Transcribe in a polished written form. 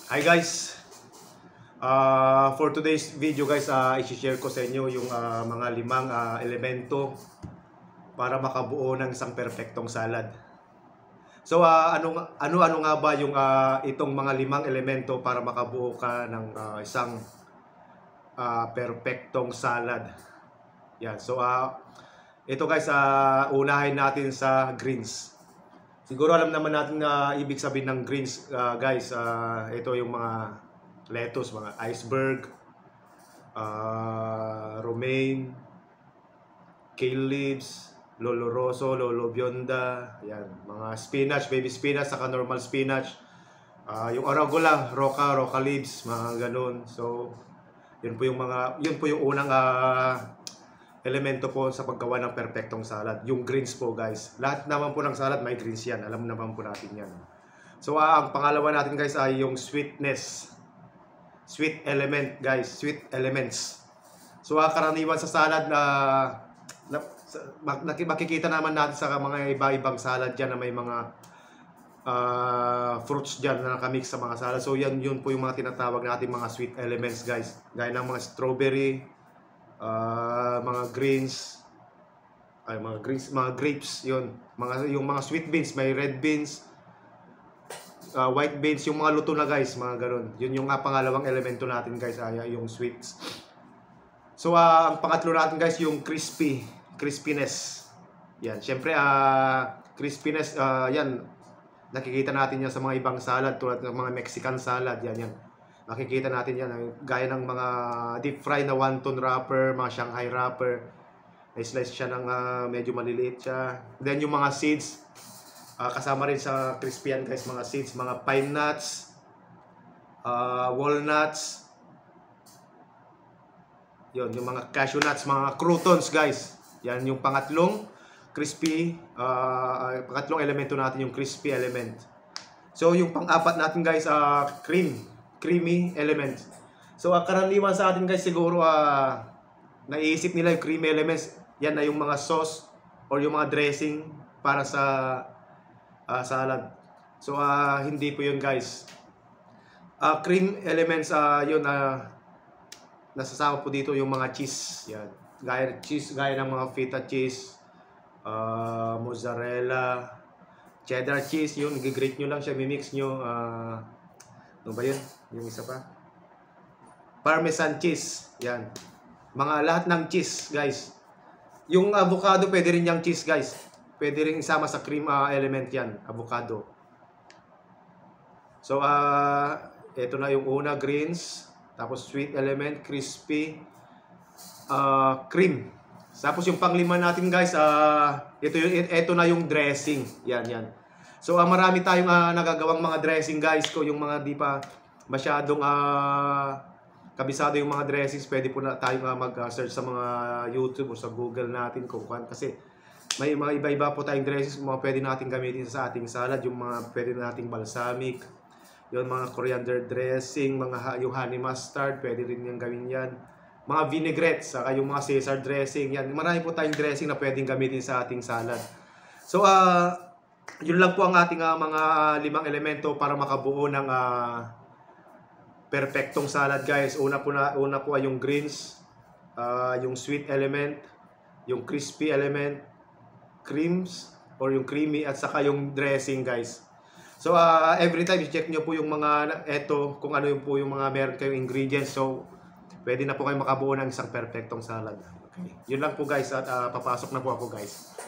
Hi guys! For today's video guys, i-share ko sa inyo yung mga limang elemento para makabuo ng isang perfectong salad. So ano nga ba yung itong mga limang elemento para makabuo ka ng isang perfectong salad? Yan. So ito guys, unahin natin sa greens. Siguro alam naman natin na ibig sabihin ng greens, guys. Ito yung mga lettuce, mga iceberg, romaine, kale leaves, lolo rosso, lolo bionda, yan, mga spinach, baby spinach, saka normal spinach, yung arugula, roca leaves, mga ganun. So, yun po yung unang elemento po sa paggawa ng perfectong salad, yung greens po guys. Lahat naman po ng salad may greens yan, alam naman po natin yan. So, ang pangalawa natin guys ay yung sweetness. Sweet element guys, sweet elements. So karaniwan sa salad makikita naman natin sa mga iba-ibang salad dyan na may mga fruits dyan na nakamix sa mga salad. So yun po yung mga tinatawag natin mga sweet elements guys. Gaya ng mga strawberry, mga greens, mga grapes, yun. Yung mga sweet beans, may red beans, white beans, yung mga luto na guys, mga ganun. Yun yung pangalawang elemento natin guys, yung sweets. So ang pangatlo natin guys, yung crispiness. Yan, syempre crispiness, yan, nakikita natin yan sa mga ibang salad, tulad ng mga Mexican salad, yan. Makikita natin yan, gaya ng mga deep fry na wonton wrapper, mga Shanghai wrapper. Na-slice siya ng medyo maliliit siya. Then yung mga seeds, kasama rin sa crispy yan guys, mga seeds, mga pine nuts, walnuts, yun, yung mga cashew nuts, mga croutons guys. Yan yung pangatlong crispy, pangatlong elemento natin, yung crispy element. So yung pang-apat natin guys, creamy element. So karaniwan sa atin guys siguro naiisip nila yung creamy elements, yan na yung mga sauce or yung mga dressing para sa salad. So hindi po yun guys. Cream elements, yun, nasasama po dito yung mga cheese. Yan. Gaya ng mga feta cheese, mozzarella, cheddar cheese, yun, gigrate nyo lang siya, mimix nyo. Ano ba yun? Yung isa pa? Parmesan cheese. Yan. Mga lahat ng cheese guys. Yung avocado pwede rin yung cheese guys. Pwede rin isama sa cream element yan, avocado. So, ito na yung una, greens. Tapos sweet element, crispy, cream. Tapos yung panglima natin guys, ito na yung dressing. Yan. So, marami tayong nagagawang mga dressing guys. Kung yung mga di pa masyadong kabisado yung mga dressings, pwede po na tayong mag-search sa mga YouTube o sa Google natin kung kasi may mga iba-iba po tayong dressings, mga pwede natin gamitin sa ating salad, yung mga pwede nating balsamic, yung mga coriander dressing, yung honey mustard, pwede rin yung gawin yan. Mga vinaigrettes, saka yung mga Caesar dressing, yan. Marami po tayong dressing na pwedeng gamitin sa ating salad. So, yun lang po ang ating mga limang elemento para makabuo ng perfectong salad guys. Una po ay yung greens, yung sweet element, yung crispy element, creams or yung creamy, at saka yung dressing guys. So every time i-check nyo po yung mga kung ano yung po yung mga meron kayong ingredients. So pwede na po kayo makabuo ng isang perfectong salad. Okay. Yun lang po guys, at papasok na po ako guys.